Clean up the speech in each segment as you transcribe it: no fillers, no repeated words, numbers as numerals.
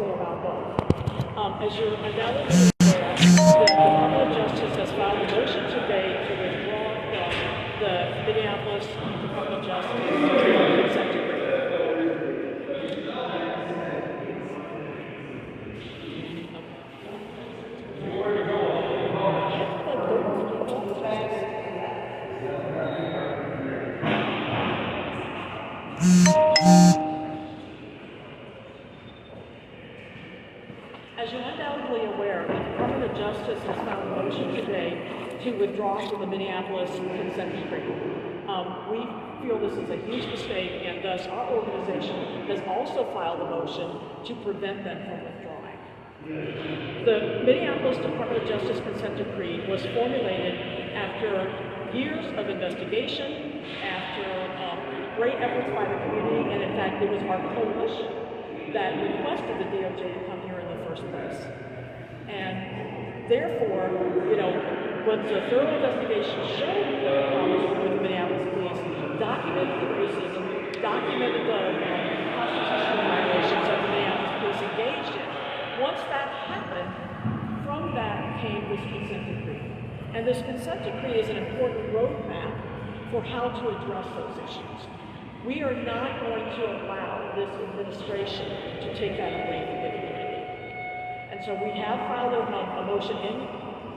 say about both. As you're undoubtedly aware, the Department of Justice has filed a motion today to withdraw from the Minneapolis Department of Justice consent decree. As you're undoubtedly aware, the Department of Justice has filed a motion today to withdraw from the Minneapolis consent decree. We feel this is a huge mistake, and thus our organization has also filed a motion to prevent them from withdrawing. The Minneapolis Department of Justice consent decree was formulated after years of investigation, after great efforts by the community, and in fact, it was our coalition that requested the DOJ to come here in the first place. And therefore, when the thorough investigation showed the problems with the Minneapolis police, documented the racism, documented the constitutional violations that the Minneapolis police engaged in. Once that happened, from that came this consent decree. And this consent decree is an important roadmap for how to address those issues. We are not going to allow this administration to take that away from the community. And so we have filed a motion in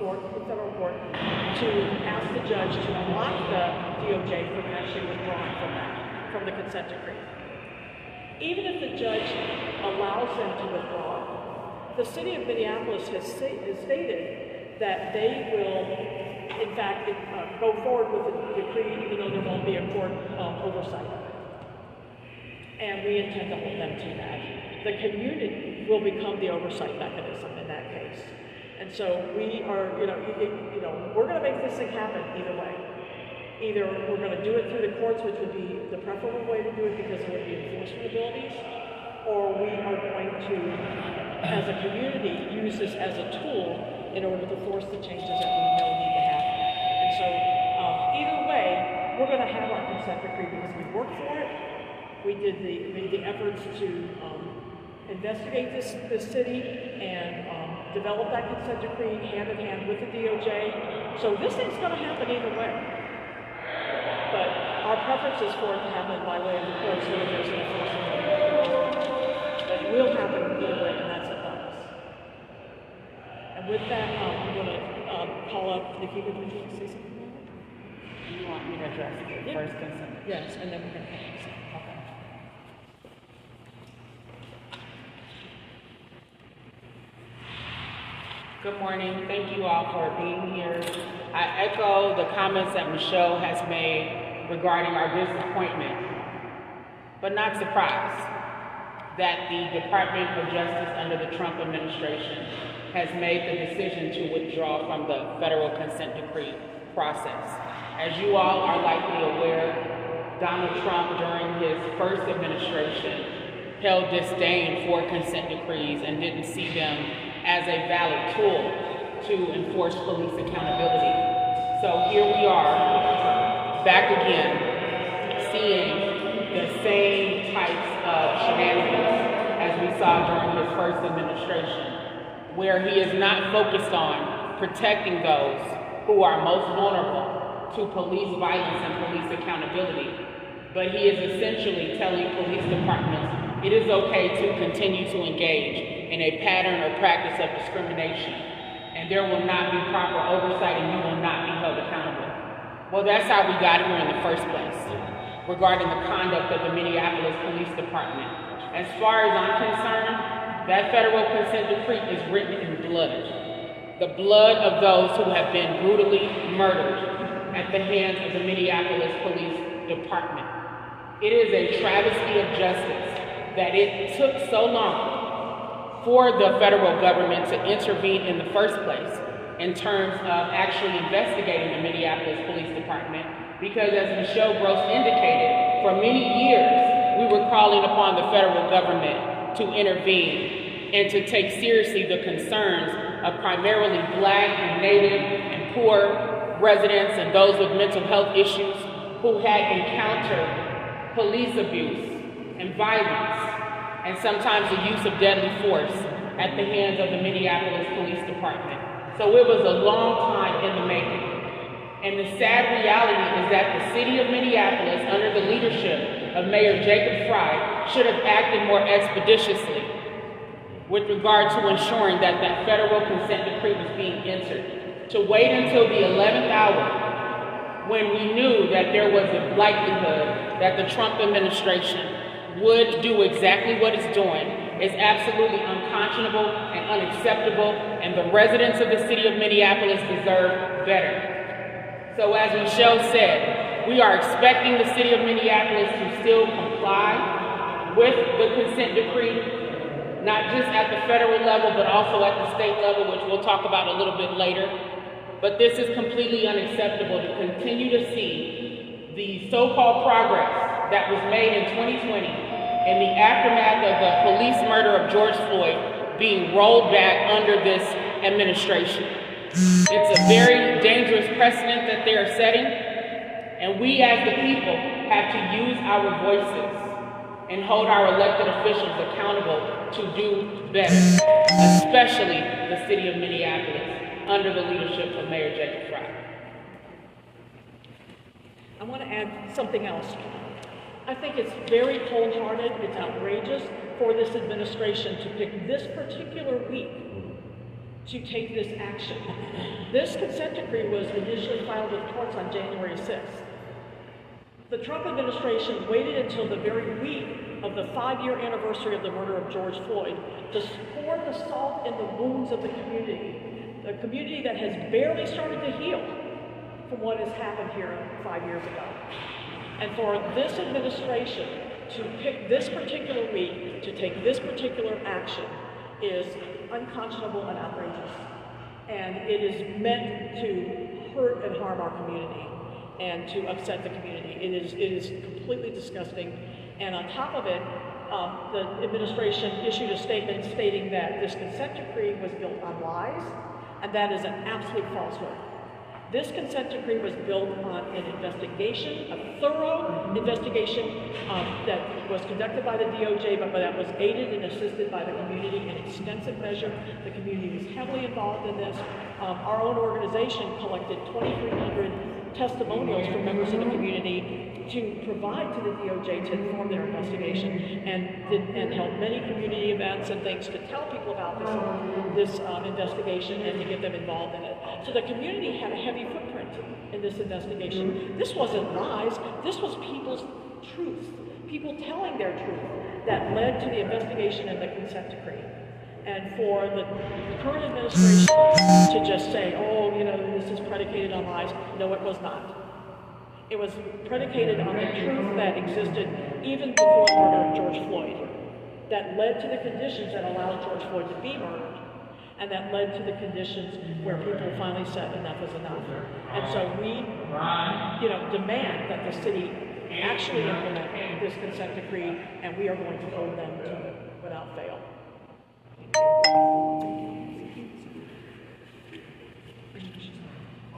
court, the federal court, to ask the judge to block the DOJ from actually withdrawing from the consent decree. Even if the judge allows them to withdraw, the City of Minneapolis has stated that they will, in fact, go forward with the decree even though there won't be a court oversight of it. And we intend to hold them to that. The community will become the oversight mechanism in that case. And so we are, we're going to make this thing happen either way. Either we're going to do it through the courts, which would be the preferable way to do it because there would be enforcement abilities, or we are going to, as a community, use this as a tool in order to force the changes that we know need to happen. And so either way, we're going to have our consent decree because we worked for it. We made the efforts to investigate this city and develop that consent decree hand in hand with the DOJ. So this thing's going to happen either way. But our preference is for it to happen by way of the courts so that there's an enforcement. But it will happen either way, and that's up to us. And with that, I'm going to call up Nekima. Would you like to say something about it? You want me to address the first consent? Yes, and then we're going to have this. Good morning. Thank you all for being here. I echo the comments that Michelle has made regarding our disappointment, but not surprised that the Department of Justice under the Trump administration has made the decision to withdraw from the federal consent decree process. As you all are likely aware, Donald Trump during his first administration held disdain for consent decrees and didn't see them as a valid tool to enforce police accountability. So here we are, back again, seeing the same types of shenanigans as we saw during his first administration, where he is not focused on protecting those who are most vulnerable to police violence and police accountability, but he is essentially telling police departments it is okay to continue to engage in a pattern or practice of discrimination, and there will not be proper oversight and you will not be held accountable. Well, that's how we got here in the first place, regarding the conduct of the Minneapolis Police Department. As far as I'm concerned, that federal consent decree is written in blood. The blood of those who have been brutally murdered at the hands of the Minneapolis Police Department. It is a travesty of justice that it took so long for the federal government to intervene in the first place in terms of actually investigating the Minneapolis Police Department, because as Michelle Gross indicated, for many years we were calling upon the federal government to intervene and to take seriously the concerns of primarily Black and Native and poor residents and those with mental health issues who had encountered police abuse and violence and sometimes the use of deadly force at the hands of the Minneapolis Police Department. So it was a long time in the making. And the sad reality is that the City of Minneapolis, under the leadership of Mayor Jacob Frey, should have acted more expeditiously with regard to ensuring that that federal consent decree was being entered. To wait until the 11th hour, when we knew that there was a likelihood that the Trump administration would do exactly what it's doing, is absolutely unconscionable and unacceptable, and the residents of the City of Minneapolis deserve better. So as Michelle said, we are expecting the City of Minneapolis to still comply with the consent decree, not just at the federal level, but also at the state level, which we'll talk about a little bit later. But this is completely unacceptable to continue to see the so-called progress that was made in 2020 in the aftermath of the police murder of George Floyd being rolled back under this administration. It's a very dangerous precedent that they are setting, and we as the people have to use our voices and hold our elected officials accountable to do better, especially the City of Minneapolis under the leadership of Mayor Jacob Frey. I want to add something else. I think it's very cold-hearted, it's outrageous for this administration to pick this particular week to take this action. This consent decree was initially filed with courts on January 6th. The Trump administration waited until the very week of the 5-year anniversary of the murder of George Floyd to pour the salt in the wounds of the community that has barely started to heal from what has happened here 5 years ago. And for this administration to pick this particular week to take this particular action is unconscionable and outrageous. And it is meant to hurt and harm our community and to upset the community. It is completely disgusting. And on top of it, the administration issued a statement stating that this consent decree was built on lies, and that is an absolute falsehood. This consent decree was built on an investigation, a thorough investigation that was conducted by the DOJ, but that was aided and assisted by the community in extensive measure. The community was heavily involved in this. Our own organization collected 2,300 testimonials from members of the community to provide to the DOJ to inform their investigation, and held many community events and things to tell people about this investigation and to get them involved in it. So the community had a heavy footprint in this investigation. This wasn't lies, this was people's truth, people telling their truth that led to the investigation and the consent decree. And for the current administration to just say, oh, you know, this is predicated on lies, no, it was not. It was predicated on the truth that existed even before the murder of George Floyd, that led to the conditions that allowed George Floyd to be murdered, and that led to the conditions where people finally said enough is enough. And so we, demand that the city actually implement this consent decree, and we are going to hold them to it without fail.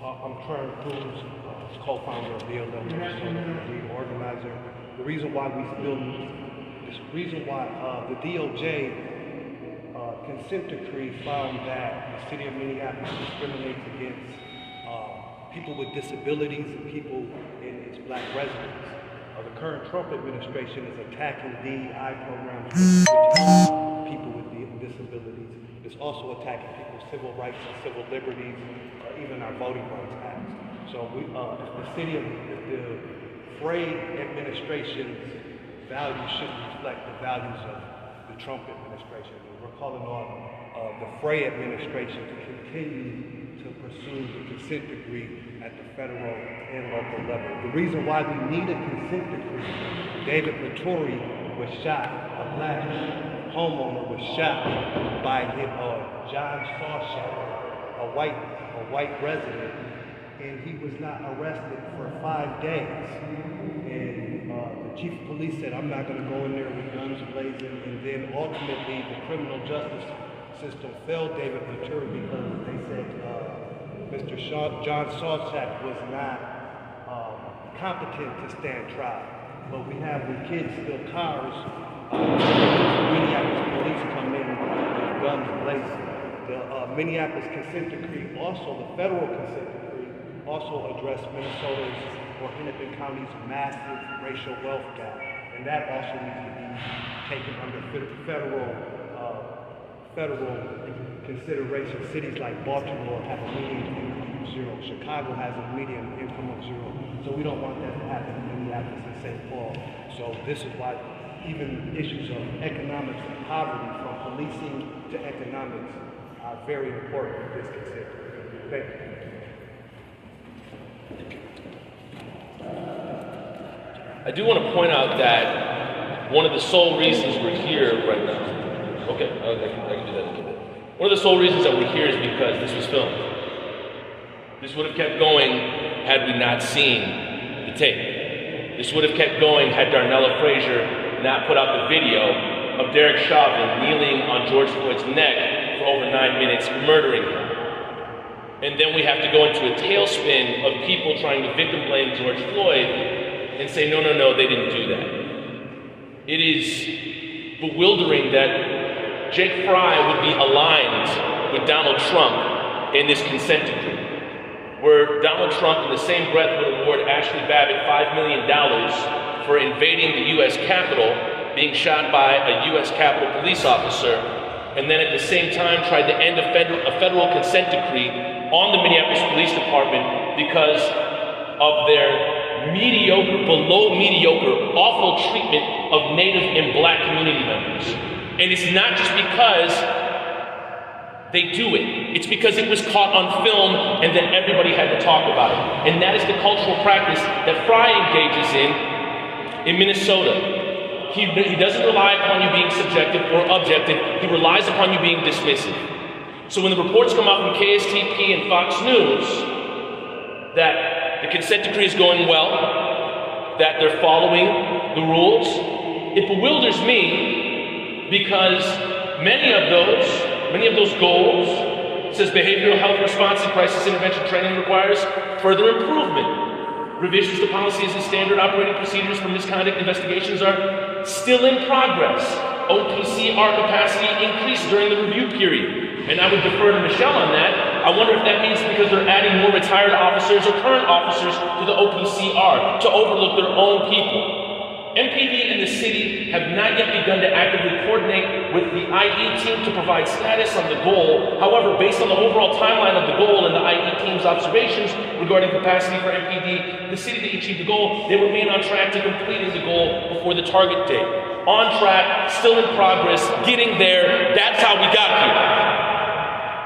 I'm Trahern Crews, co-founder of the lead organizer. The reason why the DOJ consent decree found that the City of Minneapolis discriminates against people with disabilities and people in its black residents. The current Trump administration is attacking DEI programs for people with disabilities. It's also attacking people's civil rights and civil liberties, even our voting rights acts. So the Frey administration's values should reflect the values of the Trump administration. And we're calling on the Frey administration to continue to pursue the consent decree at the federal and local level. The reason why we need a consent decree, David Vittori was shot, a black homeowner was shot by John Sawchuk, a white resident, and he was not arrested for 5 days. And the chief of police said, I'm not going to go in there with guns blazing. And then ultimately the criminal justice system failed David Vittori because they said Mr. John Sawchuk was not competent to stand trial. But we have, when kids steal cars, Minneapolis police come in with guns blazing. The Minneapolis consent decree, also the federal consent decree, also addressed Minnesota's or Hennepin County's massive racial wealth gap, and that also needs to be taken under federal consideration. Cities like Baltimore have a median income of zero. Chicago has a median income of zero. So we don't want that to happen in Minneapolis and St. Paul. So this is why even issues of economics and poverty, from policing to economics, are very important in this consent. Thank you. I do want to point out that one of the sole reasons we're here right now, okay, I can do that in a little bit. One of the sole reasons that we're here is because this was filmed. This would have kept going had we not seen the tape. This would have kept going had Darnella Frazier not put out the video of Derek Chauvin kneeling on George Floyd's neck for over 9 minutes, murdering him. And then we have to go into a tailspin of people trying to victim blame George Floyd and say, no, they didn't do that. It is bewildering that Jake Fry would be aligned with Donald Trump in this consent decree, where Donald Trump in the same breath would award Ashley Babbitt $5 million for invading the U.S. Capitol, being shot by a U.S. Capitol police officer, and then at the same time tried to end a federal consent decree on the Minneapolis Police Department because of their mediocre, below mediocre, awful treatment of Native and Black community members. And it's not just because they do it. It's because it was caught on film and then everybody had to talk about it. And that is the cultural practice that Fry engages in Minnesota. He doesn't rely upon you being subjective or objective. He relies upon you being dismissive. So when the reports come out from KSTP and Fox News that the consent decree is going well, that they're following the rules, it bewilders me because many of those goals, it says behavioral health response and crisis intervention training requires further improvement. Revisions to policies and standard operating procedures for misconduct investigations are still in progress. OPCR capacity increased during the review period. And I would defer to Michelle on that. I wonder if that means because they're adding more retired officers or current officers to the OPCR to overlook their own people. MPD and the city have not yet begun to actively coordinate with the IE team to provide status on the goal. However, based on the overall timeline of the goal and the IE team's observations regarding capacity for MPD, the city to achieve the goal, they remain on track to completing the goal before the target date. On track, still in progress, getting there. That's how we got here.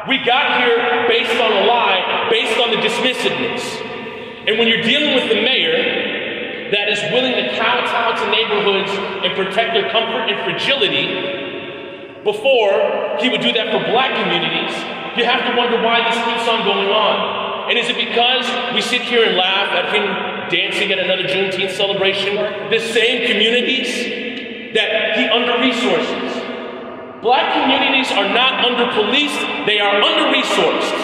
We got here based on a lie, based on the dismissiveness. And when you're dealing with the mayor that is willing to kowtow to neighborhoods and protect their comfort and fragility before he would do that for Black communities, you have to wonder why this keeps on going on. And is it because we sit here and laugh at him dancing at another Juneteenth celebration? The same communities that he under-resources. Black communities are not under-policed, they are under-resourced.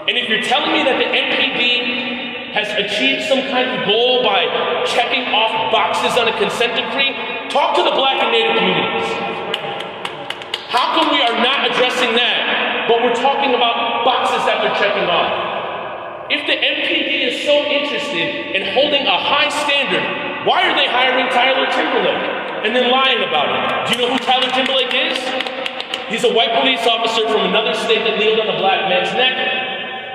And if you're telling me that the MPD has achieved some kind of goal by checking off boxes on a consent decree, talk to the Black and Native communities. How come we are not addressing that, but we're talking about boxes that they're checking off? If the MPD is so interested in holding a high standard, why are they hiring Tyler Timberlake and then lying about it? Do you know who Tyler Timberlake is? He's a white police officer from another state that kneeled on a Black man's neck,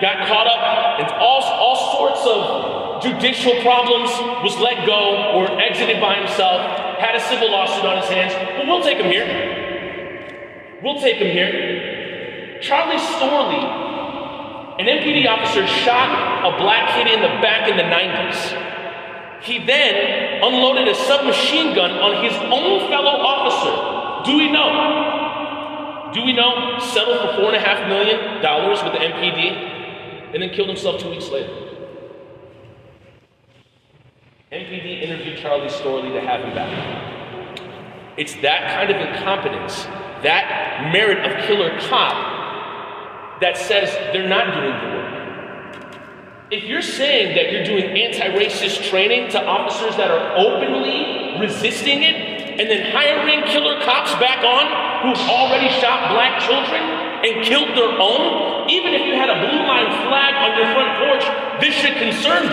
got caught up in all sorts of judicial problems, was let go or exited by himself, had a civil lawsuit on his hands. But we'll take him here. We'll take him here. Charlie Storley, an MPD officer, shot a Black kid in the back in the 90s. He then unloaded a submachine gun on his own fellow officer. Do we know? Settled for $4.5 million with the MPD and then killed himself 2 weeks later. MPD interviewed Charlie Storley to have him back. It's that kind of incompetence, that merit of killer cop, that says they're not doing the work. If you're saying that you're doing anti-racist training to officers that are openly resisting it, and then hiring killer cops back on who've already shot black children and killed their own, even if you had a blue line flag on your front porch, this should concern you.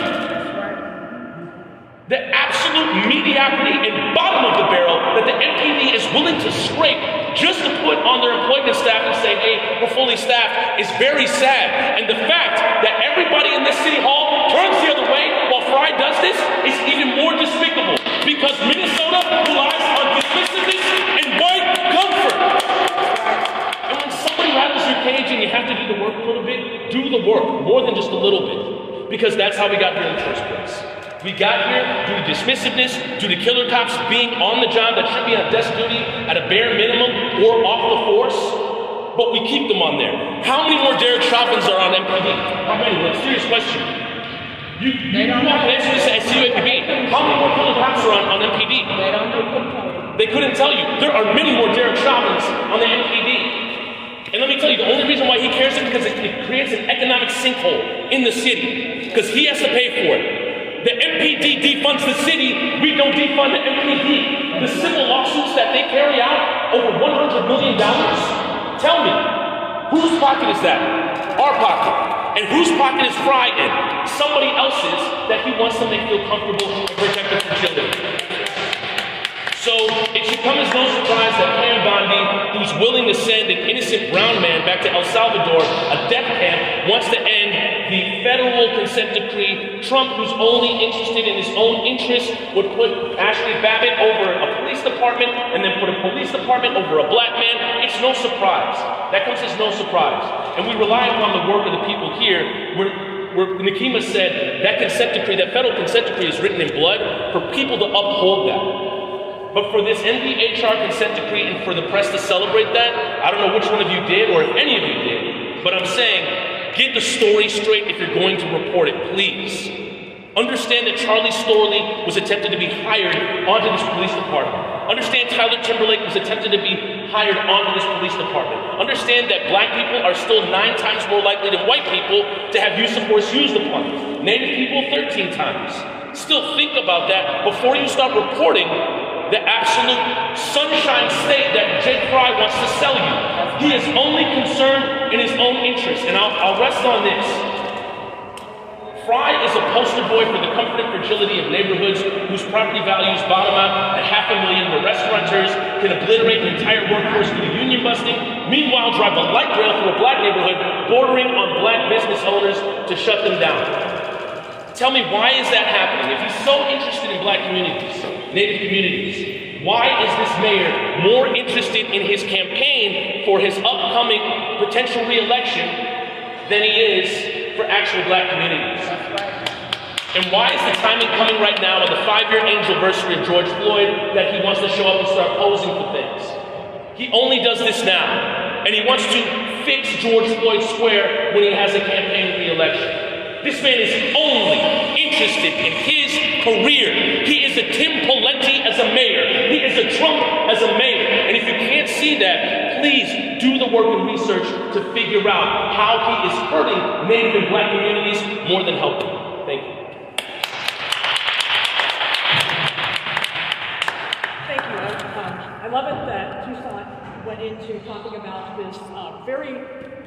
The absolute mediocrity and bottom of the barrel that the MPD is willing to scrape just to put on their employment staff and say, hey, we're fully staffed, is very sad. And the fact that everybody in this city hall turns the other way while Fry does this is even more despicable, because Minnesota relies on dismissiveness and white comfort. And when somebody rattles your cage and you have to do the work a little bit, do the work more than just a little bit, because that's how we got here in the first place. We got here due to dismissiveness, due to killer cops being on the job that should be on desk duty at a bare minimum or off the force, but we keep them on there. How many more Derek Chauvins are on MPD? How many? That's a serious question. You want to answer this at CUAPB. How many more killer cops are on MPD? They couldn't tell you. There are many more Derek Chauvins on the MPD. And let me tell you, the only reason why he cares is because it creates an economic sinkhole in the city, because he has to pay for it. The MPD defunds the city, we don't defund the MPD. The civil lawsuits that they carry out, over $100 million, tell me, whose pocket is that? Our pocket. And whose pocket is Fry in? Somebody else's that he wants to make feel comfortable and protect their fragility. So it should come as no surprise that Pam Bondi, who's willing to send an innocent brown man back to El Salvador, a death camp, wants to end the federal consent decree. Trump, who's only interested in his own interests, would put Ashley Babbitt over a police department and then put a police department over a black man. It's no surprise. That comes as no surprise. And we rely upon the work of the people here. Where Nekima said that consent decree, that federal consent decree is written in blood for people to uphold that. But for this NPHR consent decree and for the press to celebrate that, I don't know which one of you did or if any of you did, but I'm saying, get the story straight if you're going to report it, please. Understand that Charlie Storley was attempted to be hired onto this police department. Understand Tyler Timberlake was attempted to be hired onto this police department. Understand that black people are still 9 times more likely than white people to have use of force used upon them. Native people 13 times. Still think about that before you start reporting the absolute sunshine state that Jake Fry wants to sell you. He is only concerned in his own interests, and I'll rest on this. Fry is a poster boy for the comfort and fragility of neighborhoods whose property values bottom out at $500,000, where restaurateurs can obliterate the entire workforce through union busting, meanwhile drive a light rail through a black neighborhood bordering on black business owners to shut them down. Tell me, why is that happening? If he's so interested in black communities, Native communities, why is this mayor more interested in his campaign for his upcoming potential re-election than he is for actual black communities? And why is the timing coming right now on the 5-year anniversary of George Floyd that he wants to show up and start posing for things? He only does this now, and he wants to fix George Floyd Square when he has a campaign re-election. This man is only interested in his career. He is a Tim Pawlenty as a mayor. He is a Trump as a mayor. And if you can't see that, please do the work and research to figure out how he is hurting Native and black communities more than helping. Thank you. Thank you. I love it that Tousant went into talking about this very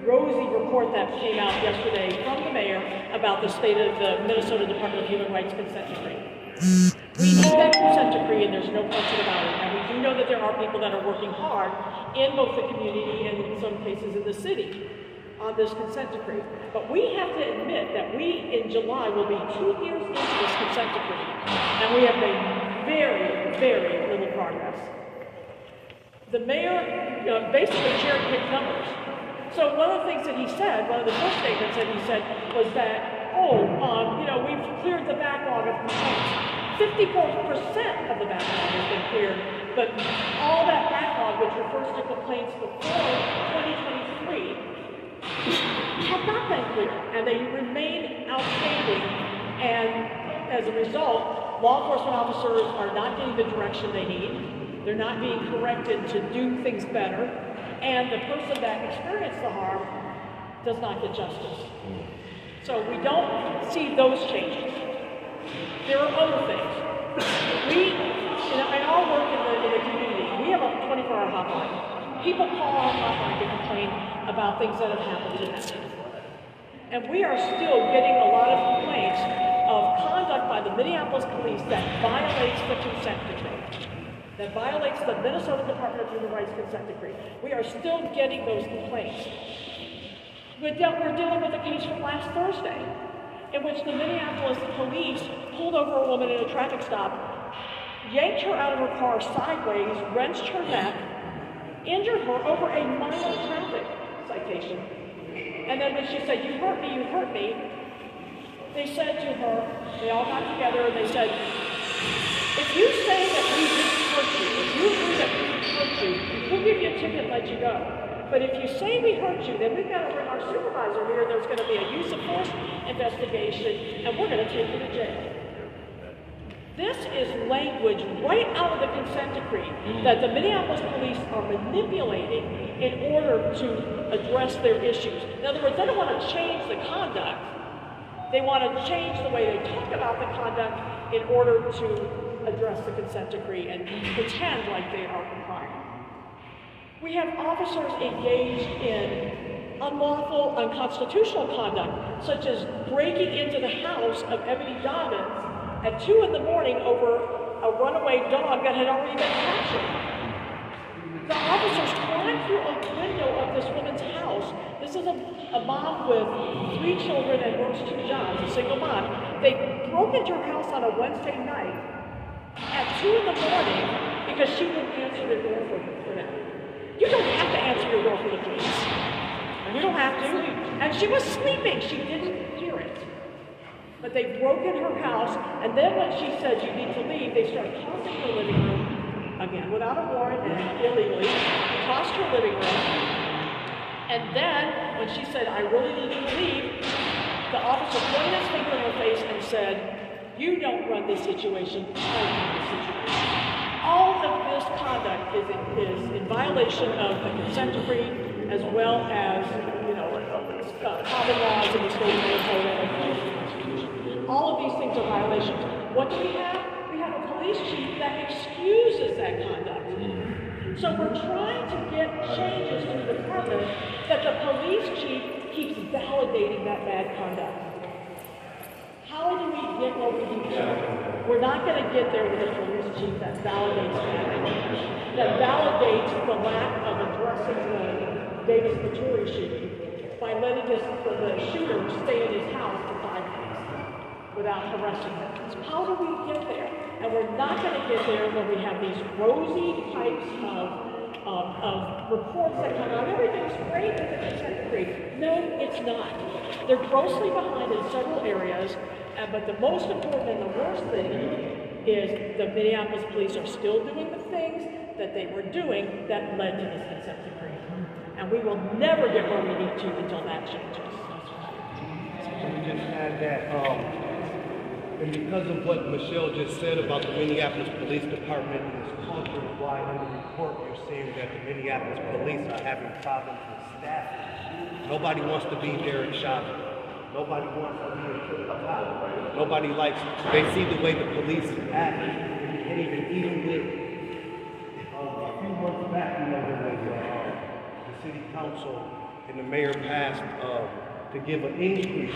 rosy report that came out yesterday from the mayor about the state of the Minnesota Department of Human Rights consent decree. We need that consent decree, and there's no question about it. And we do know that there are people that are working hard in both the community and in some cases in the city on this consent decree. But we have to admit that we, in July, will be 2 years into this consent decree, and we have made very, very little progress. The mayor basically cherry-picked numbers. So one of the things that he said, one of the first statements that he said was that, we've cleared the backlog of complaints. 54% of the backlog has been cleared, but all that backlog, which refers to complaints before 2023, have not been cleared, and they remain outstanding. And as a result, law enforcement officers are not getting the direction they need. They're not being corrected to do things better. And the person that experienced the harm does not get justice. So we don't see those changes. There are other things. We, in in our work in the community, we have a 24-hour hotline. People call our hotline to complain about things that have happened to them. And we are still getting a lot of complaints of conduct by the Minneapolis police that violates the consent decree, that violates the Minnesota Department of Human Rights consent decree. We are still getting those complaints. We're dealing with a case from last Thursday in which the Minneapolis police pulled over a woman in a traffic stop, yanked her out of her car sideways, wrenched her neck, injured her over a minor traffic citation. And then when she said, "You hurt me," they said to her, they all got together and they said, "If you say that we didn't hurt you, if you agree that we didn't hurt you, we'll give you a ticket and let you go. But if you say we hurt you, then we've got to bring our supervisor here, there's going to be a use of force investigation, and we're going to take you to jail." This is language right out of the consent decree that the Minneapolis police are manipulating in order to address their issues. In other words, they don't want to change the conduct. They want to change the way they talk about the conduct in order to address the consent decree and pretend like they are complying. We have officers engaged in unlawful, unconstitutional conduct, such as breaking into the house of Ebony Dobbins at 2 in the morning over a runaway dog that had already been captured. The officers climbed through a window of this woman's house. This is a mom with 3 children and works 2 jobs, a single mom. They broke into her house on a Wednesday night at 2 in the morning because she wouldn't answer the door for them. You don't have to answer your door for the police. You don't have to. And she was sleeping. She didn't hear it. But they broke in her house, and then when she said, "You need to leave," they started tossing her living room, again, without a warrant and illegally, tossed her living room. And then, when she said, "I really need you to leave," the officer pointed his finger in her face and said, "You don't run this situation, I run this situation." All of this conduct is in violation of the consent decree, as well as, common laws in the state of Minnesota. All of these things are violations. What do we have? We have a police chief that excuses that conduct. So we're trying to get changes to the department that the police chief keeps validating that bad conduct. How do we get where we need to? We're not going to get there with a police chief that validates bad conduct, that validates the lack of addressing the Davis Maturi shooting by letting the shooter stay in his house for 5 days without arresting him. So how do we get there? And we're not going to get there when we have these rosy types of reports that come out. Everything's great with the consent decree. No, it's not. They're grossly behind in several areas, but the most important and the worst thing is the Minneapolis police are still doing the things that they were doing that led to this consent decree. And we will never get where we need to until that changes. Let me just add that, and because of what Michelle just said about the Minneapolis Police Department and this culture, why in the report you're saying that the Minneapolis police are having problems with staffing. Nobody wants to be Derek Chauvin. Nobody wants to be a cop. Nobody likes, they see the way the police act, and even with, a few months back, there was the city council and the mayor passed to give an increase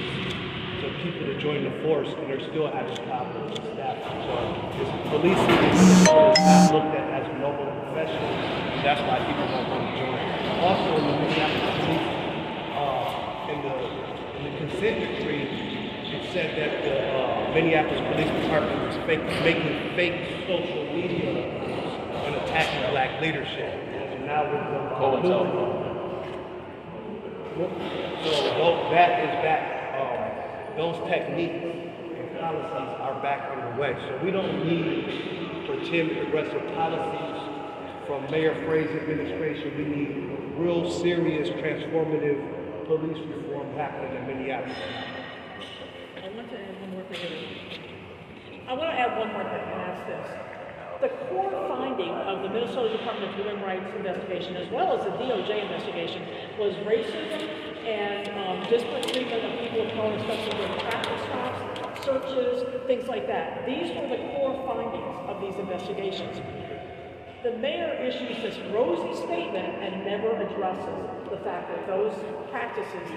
to people to join the force, and they're still having problems with staff. So policing is not looked at as a noble profession, and that's why people don't want to join. Also, in the Minneapolis police, in the consent decree, it said that the Minneapolis Police Department was making fake social media and attacking black leadership. And now we're so that is back. Those techniques and policies are back in the way. So we don't need pretend aggressive policies from Mayor Frey's administration. We need real serious transformative police reform happening in Minneapolis. I want to add one more thing. I want to add one more thing, and that's this. The core finding of the Minnesota Department of Human Rights investigation, as well as the DOJ investigation, was racism and disparate treatment of people of color, especially during traffic stops, searches, things like that. These were the core findings of these investigations. The mayor issues this rosy statement and never addresses the fact that those practices,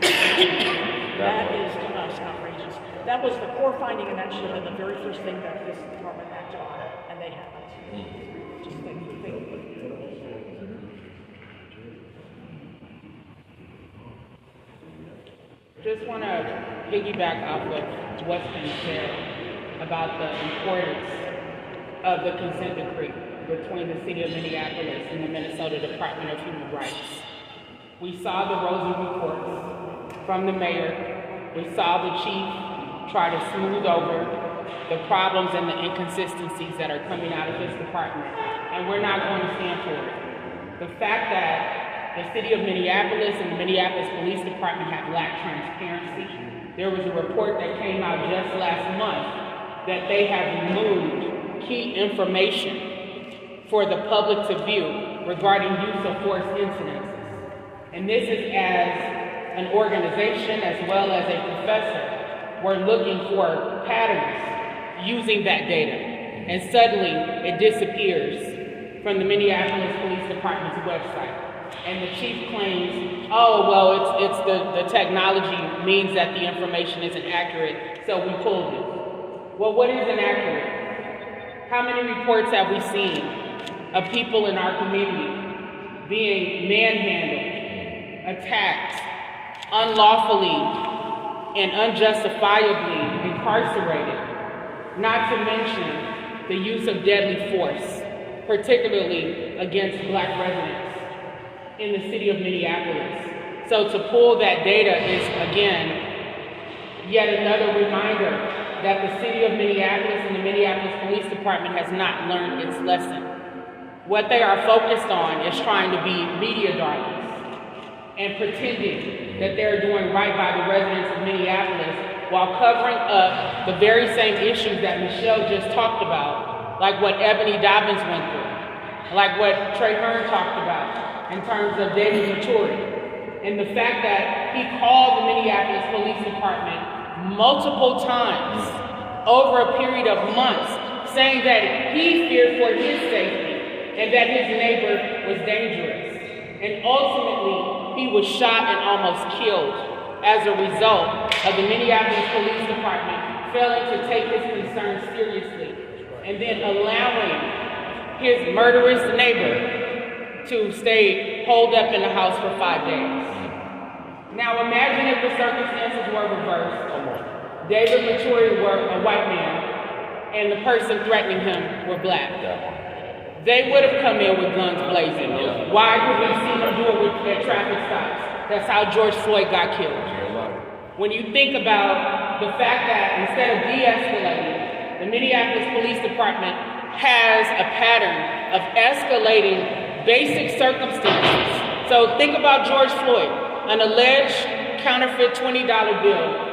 that is to us outrageous. That was the core finding, and that should have been the very first thing that this department acted on, and they haven't. Just think. Just want to piggyback off of what's been said about the importance of the consent decree between the City of Minneapolis and the Minnesota Department of Human Rights. We saw the rosy reports from the mayor. We saw the chief try to smooth over the problems and the inconsistencies that are coming out of his department, and we're not going to stand for it. The fact that the City of Minneapolis and the Minneapolis Police Department have lacked transparency. There was a report that came out just last month that they have removed key information for the public to view regarding use of force incidences. And this is as an organization as well as a professor. We're looking for patterns using that data. And suddenly it disappears from the Minneapolis Police Department's website. And the chief claims, oh, well, it's the technology means that the information isn't accurate, so we pulled it. Well, what is inaccurate? How many reports have we seen of people in our community being manhandled, attacked, unlawfully and unjustifiably incarcerated, not to mention the use of deadly force, particularly against Black residents in the City of Minneapolis. So to pull that data is, again, yet another reminder that the City of Minneapolis and the Minneapolis Police Department has not learned its lesson. What they are focused on is trying to be media darlings and pretending that they're doing right by the residents of Minneapolis while covering up the very same issues that Michelle just talked about, like what Ebony Dobbins went through, like what Trahern talked about in terms of daily maturity. And the fact that he called the Minneapolis Police Department multiple times over a period of months, saying that he feared for his safety and that his neighbor was dangerous. And ultimately, he was shot and almost killed as a result of the Minneapolis Police Department failing to take his concerns seriously and then allowing his murderous neighbor to stay holed up in the house for 5 days. Now imagine if the circumstances were reversed. David Maturi were a white man and the person threatening him were Black. They would have come in with guns blazing. Why? Because we've seen them do it with their traffic stops. That's how George Floyd got killed. When you think about the fact that instead of de-escalating, the Minneapolis Police Department has a pattern of escalating basic circumstances. So think about George Floyd, an alleged counterfeit $20 bill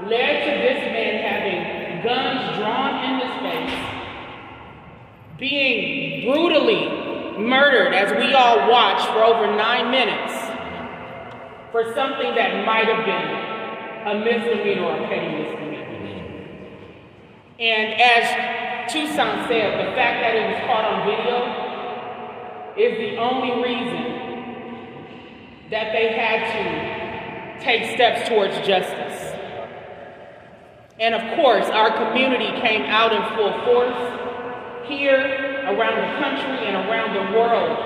led to this man having guns drawn in his face, being brutally murdered as we all watched for over 9 minutes for something that might have been a misdemeanor or a petty misdemeanor. And as Tousant said, the fact that it was caught on video is the only reason that they had to take steps towards justice. And of course, our community came out in full force here, around the country, and around the world,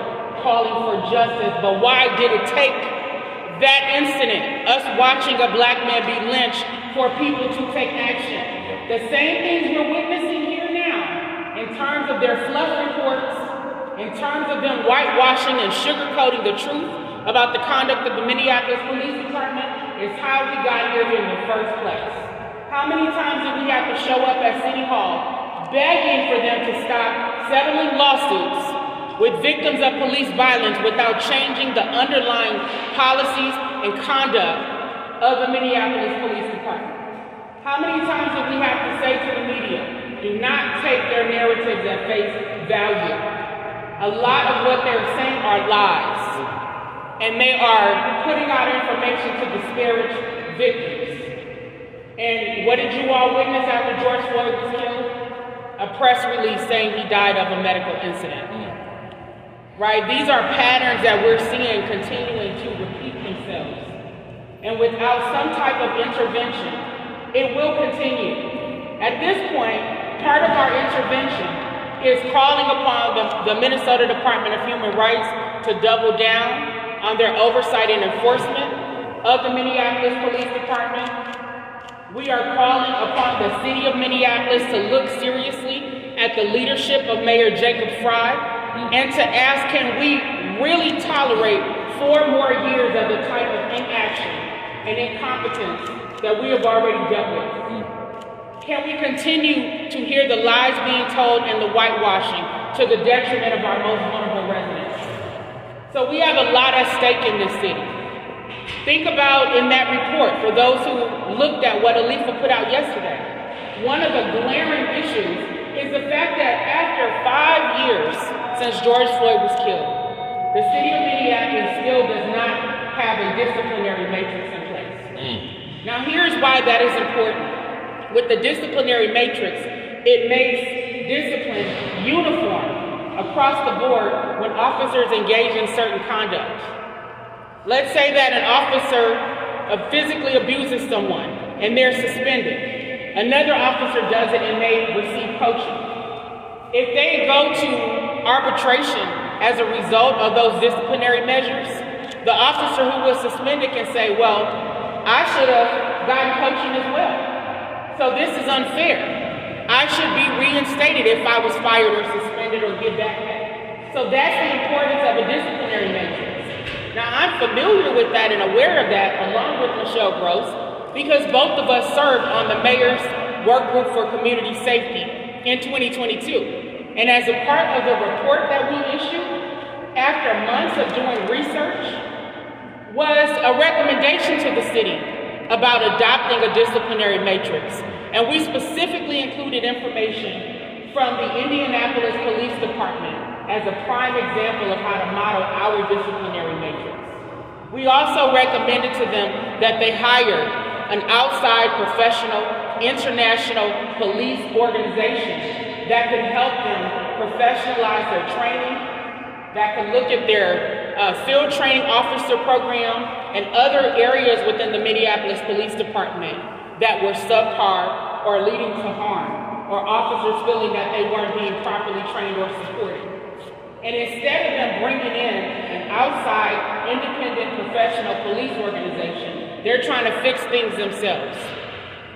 calling for justice. But why did it take that incident, us watching a Black man be lynched, for people to take action? The same things we're witnessing here now, in terms of their fluff reports, in terms of them whitewashing and sugarcoating the truth about the conduct of the Minneapolis Police Department, is how we got here in the first place. How many times did we have to show up at City Hall begging for them to stop settling lawsuits with victims of police violence without changing the underlying policies and conduct of the Minneapolis Police Department? How many times did we have to say to the media, do not take their narratives at face value. A lot of what they're saying are lies, and they are putting out information to disparage victims. And what did you all witness after George Floyd was killed? A press release saying he died of a medical incident. Right? These are patterns that we're seeing continuing to repeat themselves. And without some type of intervention, it will continue. At this point, part of our intervention is calling upon the Minnesota Department of Human Rights to double down on their oversight and enforcement of the Minneapolis Police Department. We are calling upon the City of Minneapolis to look seriously at the leadership of Mayor Jacob Frey and to ask, can we really tolerate 4 more years of the type of inaction and incompetence that we have already dealt with? Can we continue to hear the lies being told and the whitewashing to the detriment of our most vulnerable residents? So we have a lot at stake in this city. Think about in that report, for those who looked at what Alifa put out yesterday, one of the glaring issues is the fact that after 5 years since George Floyd was killed, the City of Minneapolis still does not have a disciplinary matrix in place. Now here's why that is important. With the disciplinary matrix, it makes discipline uniform across the board when officers engage in certain conduct. Let's say that an officer physically abuses someone and they're suspended. Another officer does it and they receive coaching. If they go to arbitration as a result of those disciplinary measures, the officer who was suspended can say, well, I should have gotten coaching as well. So this is unfair. I should be reinstated if I was fired or suspended or give back pay. So that's the importance of a disciplinary matrix. Now I'm familiar with that and aware of that along with Michelle Gross because both of us served on the mayor's work group for community safety in 2022. And as a part of the report that we issued, after months of doing research, was a recommendation to the city about adopting a disciplinary matrix. And we specifically included information from the Indianapolis Police Department as a prime example of how to model our disciplinary matrix. We also recommended to them that they hire an outside professional international police organization that could help them professionalize their training, that could look at their field training officer program and other areas within the Minneapolis Police Department that were subpar or leading to harm, or officers feeling that they weren't being properly trained or supported. And instead of them bringing in an outside, independent, professional police organization, they're trying to fix things themselves.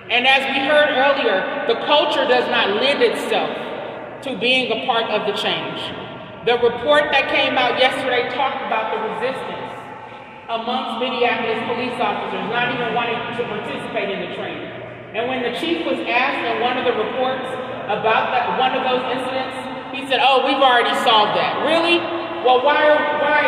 And as we heard earlier, the culture does not lend itself to being a part of the change. The report that came out yesterday talked about the resistance amongst Minneapolis police officers not even wanting to participate in the training. And when the chief was asked in one of the reports about one of those incidents, he said, oh, we've already solved that. Really? Well, why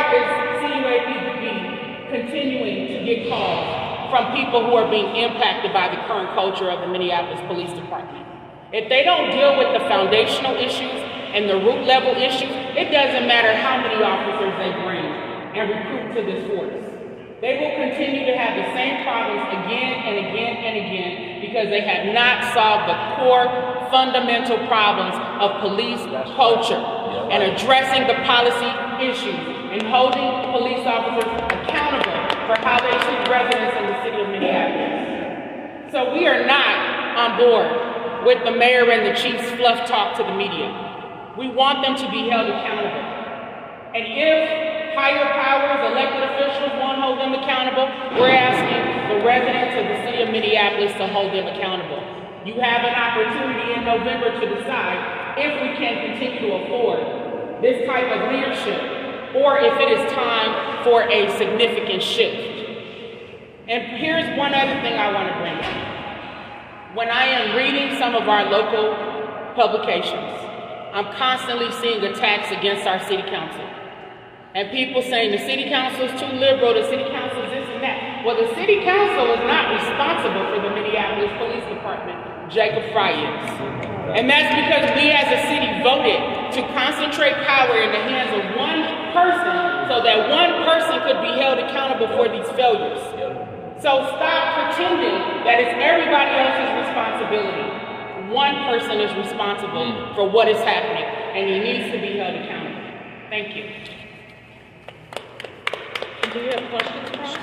is CUAPD continuing to get calls from people who are being impacted by the current culture of the Minneapolis Police Department? If they don't deal with the foundational issues and the root level issues, it doesn't matter how many officers they bring and recruit to this force. They will continue to have the same problems again and again and again because they have not solved the core fundamental problems of police culture and addressing the policy issues and holding police officers accountable for how they treat residents in the city of Minneapolis. So we are not on board with the mayor and the chief's fluff talk to the media. We want them to be held accountable. And if higher powers, elected officials won't hold them accountable, we're asking the residents of the city of Minneapolis to hold them accountable. You have an opportunity in November to decide if we can continue to afford this type of leadership or if it is time for a significant shift. And here's one other thing I want to bring up. When I am reading some of our local publications, I'm constantly seeing attacks against our city council. And people saying the city council is too liberal, the city council is this and that. Well, the city council is not responsible for the Minneapolis Police Department. Jacob Frey is. And that's because we as a city voted to concentrate power in the hands of one person so that one person could be held accountable for these failures. So stop pretending that it's everybody else's responsibility. One person is responsible for what is happening, and he needs to be held accountable. Thank you. Do you have questions, Ross?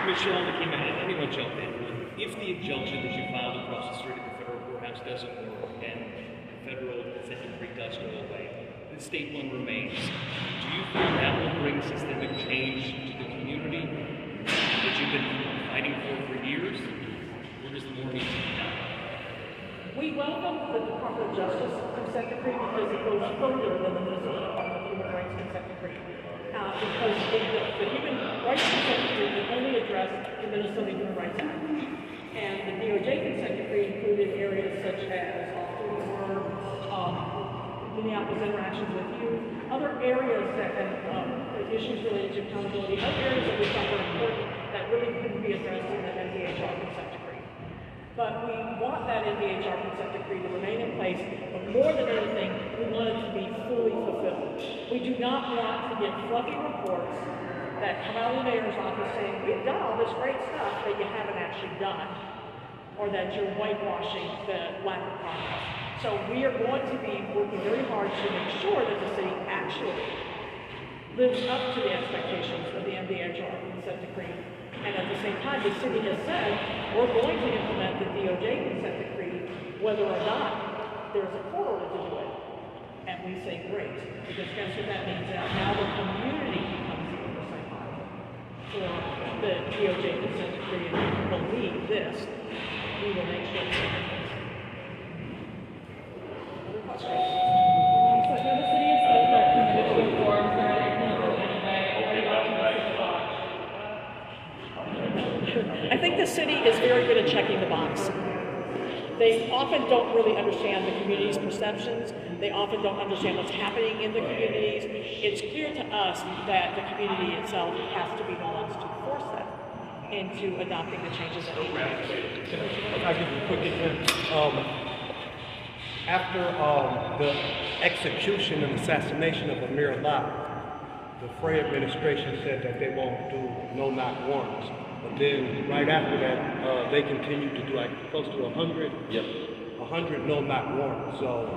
Michelle, Nekima, anyone jump in? If the injunction that you filed across the street at the federal courthouse doesn't work and the federal consent decree does go away, the state one remains, do you feel that will bring systemic change to the community that you've been fighting for years? Or does more need to be done? We welcome the Department of Justice consent decree because it goes further than the Minnesota Department of Human Rights consent decree. Because the Human Rights consent decree can only address the Minnesota Human Rights Act. And the DOJ consent decree included areas such as Minneapolis interactions with youth, other areas that issues related to accountability, other areas that we thought were important that really couldn't be addressed in the NDHR consent decree. But we want that NDHR consent decree to remain in place, but more than anything, we want it to be fully fulfilled. We do not want to get fluffy reports that come out of the mayor's office saying, we've done all this great stuff that you haven't actually done, or that you're whitewashing the lack of progress. So we are going to be working very hard to make sure that the city actually lives up to the expectations of the MDHR consent decree. And at the same time, the city has said, we're going to implement the DOJ consent decree, whether or not there's a court order to do it. And we say, great, because guess what that means? Now the community becomes the oversight body for the DOJ consent decree. And if you believe this, we will make sure that happens. Other questions? So the city is committed to reforms that are I think the city is very good at checking the box. They often don't really understand the community's perceptions. They often don't understand what's happening in the communities. It's clear to us that the community itself has to be the ones to force them into adopting the changes that we make. I'll give you a quick example. After the execution and assassination of Amir Allah, the Frey administration said that they won't do no-knock warrants. But then right after that, they continued to do like close to 100 no-knock warrants. So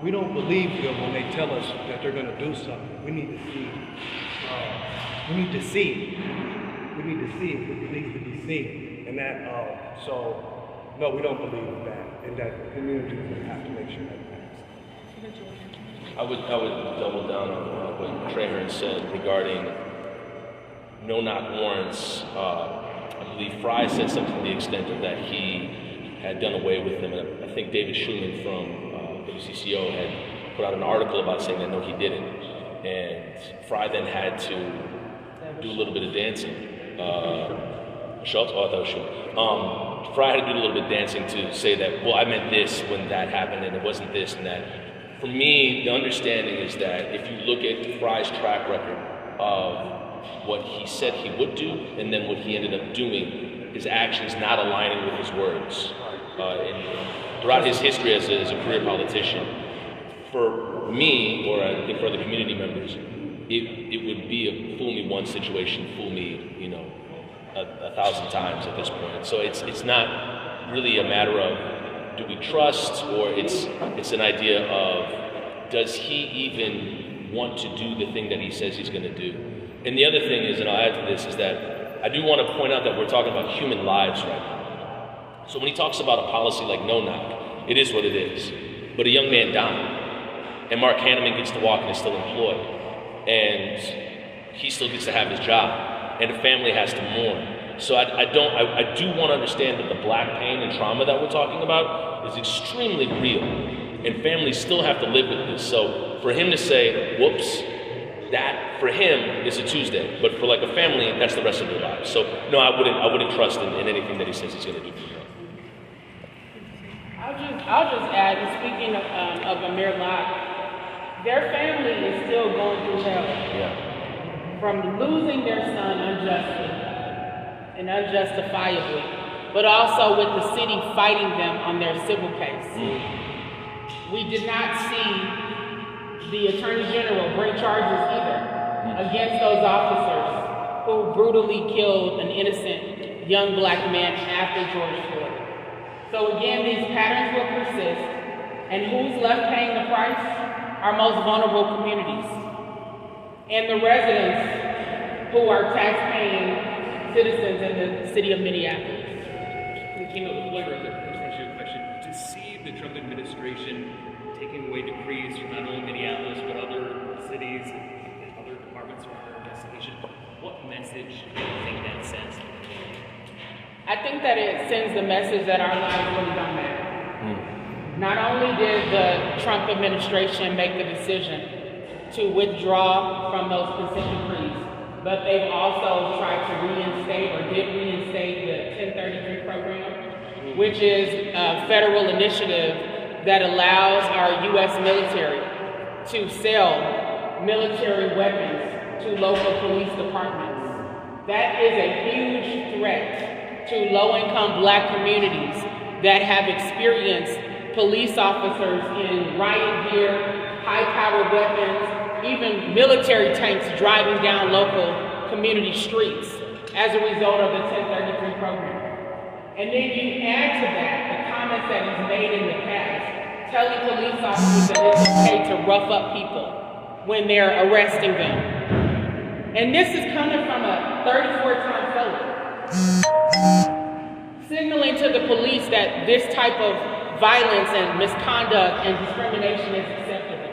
we don't believe them when they tell us that they're going to do something. We need to see. We need to see. We need to see if it needs to be seen. And that, so no, we don't believe in that. And that the community will have to make sure that happens. I would double down on what Trahern said regarding no-knock warrants. I believe Fry said something to the extent of that he had done away with them. And I think David Schumann from WCCO had put out an article about saying that no, he didn't. And Fry then had to do a little bit of dancing. Schultz? Oh, I thought it was Schumann. Fry had to do a little bit of dancing to say that, well, I meant this when that happened, and it wasn't this and that. For me, the understanding is that if you look at Fry's track record of what he said he would do and then what he ended up doing, his actions not aligning with his words. And throughout his history as a career politician, for me, or I think for the community members, it would be a fool me once situation, fool me, 1,000 times at this point. So it's not really a matter of do we trust, or it's an idea of does he even want to do the thing that he says he's going to do. And the other thing is, and I'll add to this, is that I do want to point out that we're talking about human lives right now. So when he talks about a policy like no knock, it is what it is. But a young man died, and Mark Hanneman gets to walk and is still employed, and he still gets to have his job, and the family has to mourn. So I do want to understand that the black pain and trauma that we're talking about is extremely real, and families still have to live with this. So for him to say, whoops, that for him is a Tuesday, but for like a family, that's the rest of their lives. So no, I wouldn't trust in anything that he says he's going to do for them. I'll just add, and speaking of Amir Locke, their family is still going through hell. Yeah. From losing their son unjustly and unjustifiably, but also with the city fighting them on their civil case. We did not see the Attorney General bring charges either against those officers who brutally killed an innocent young black man after George Floyd. So again, these patterns will persist, and who's left paying the price? Our most vulnerable communities and the residents who are tax-paying citizens in the city of Minneapolis. Nekima, while you're up there, I just want to ask you a question. To see the Trump administration taking away decrees from not only Minneapolis but other cities and other departments for our investigation, what message do you think that sends? I think that it sends the message that our lives really don't matter. Not only did the Trump administration make the decision to withdraw from those consent decrees, but they've also tried to reinstate or did reinstate the 1033 program, which is a federal initiative that allows our U.S. military to sell military weapons to local police departments. That is a huge threat to low-income black communities that have experienced police officers in riot gear, high-powered weapons, even military tanks driving down local community streets as a result of the 1033 program. And then you add to that the comments that he's made in the past, telling police officers that it's okay to rough up people when they're arresting them. And this is coming from a 34-time felon, signaling to the police that this type of violence and misconduct and discrimination is acceptable.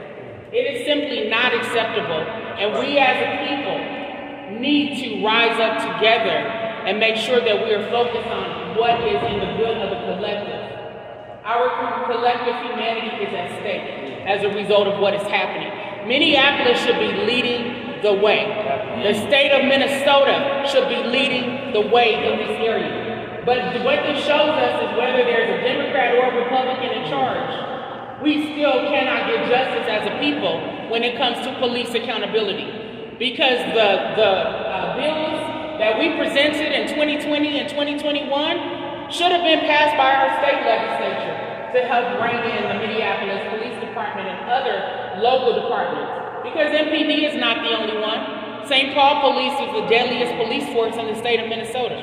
It is simply not acceptable, and we as a people need to rise up together and make sure that we are focused on what is in the good of the collective. Our collective humanity is at stake as a result of what is happening. Minneapolis should be leading the way. The state of Minnesota should be leading the way in this area. But what this shows us is whether there's a Democrat or a Republican in charge, we still cannot get justice as a people when it comes to police accountability. Because the bills that we presented in 2020 and 2021 should have been passed by our state legislature to help rein in the Minneapolis Police Department and other local departments. Because MPD is not the only one. St. Paul Police is the deadliest police force in the state of Minnesota.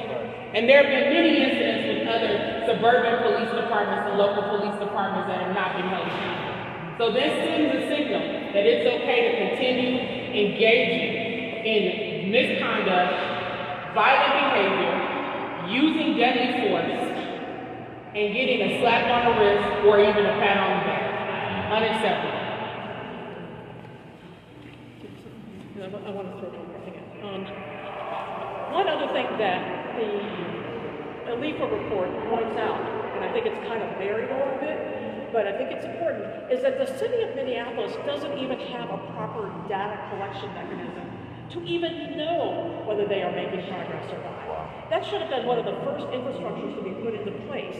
And there have been many incidents with other suburban police departments and local police departments that have not been held accountable. So this sends a signal that it's okay to continue engaging in misconduct, violent behavior, using deadly force, and getting a slap on the wrist or even a pat on the back. Unacceptable. I want to throw one more thing in. One other thing that the LEPA report points out, and I think it's kind of buried a little bit, but I think it's important, is that the city of Minneapolis doesn't even have a proper data collection mechanism to even know whether they are making progress or not. That should have been one of the first infrastructures to be put into place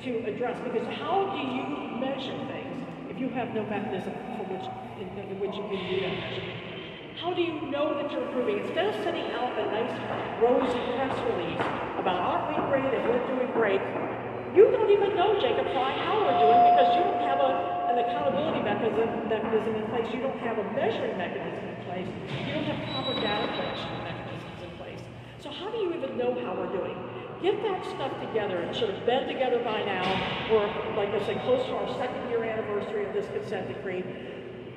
to address, because how do you measure things if you have no mechanism for in which you can do that measurement? How do you know that you're improving? Instead of sending out a nice rosy press release about aren't we great and we're doing great, you don't even know, Jacob Fry, how we're doing because you don't have an accountability mechanism in place. You don't have a measuring mechanism in place. You don't have proper data collection mechanisms in place. So how do you even know how we're doing? Get that stuff together. It should have been together by now. We're, like I said, close to our second-year anniversary of this consent decree.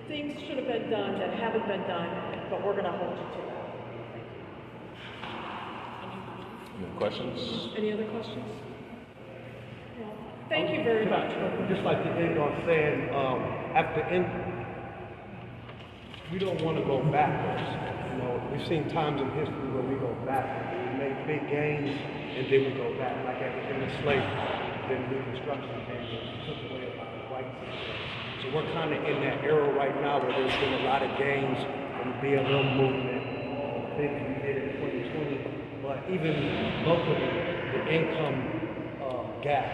Things should have been done that haven't been done, but we're going to hold you to that. Any questions? Any other questions? No. Thank you very much. I'd just like to end on saying, we don't want to go backwards. You know, we've seen times in history where we go backwards. We make big gains and then we go back, like at the end of slavery. Then Reconstruction came and took away a lot of white people. So we're kind of in that era right now where there's been a lot of gains from the BLM movement, things we did in 2020, but even locally, the income gap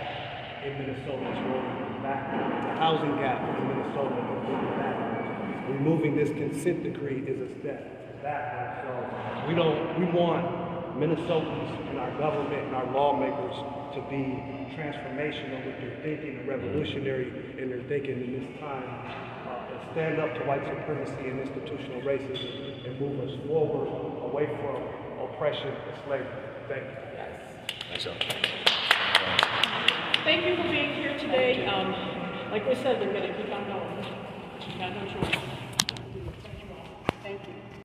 in Minnesota is rolling back. The housing gap in Minnesota is rolling back. Removing this consent decree is a step backwards. So we want Minnesotans and our government and our lawmakers to be transformational with their thinking and revolutionary in their thinking in this time, and stand up to white supremacy and institutional racism and move us forward away from oppression and slavery. Thank you. Thanks, Al. Thank you for being here today. Like we said, they're going to keep on going. You got no choice.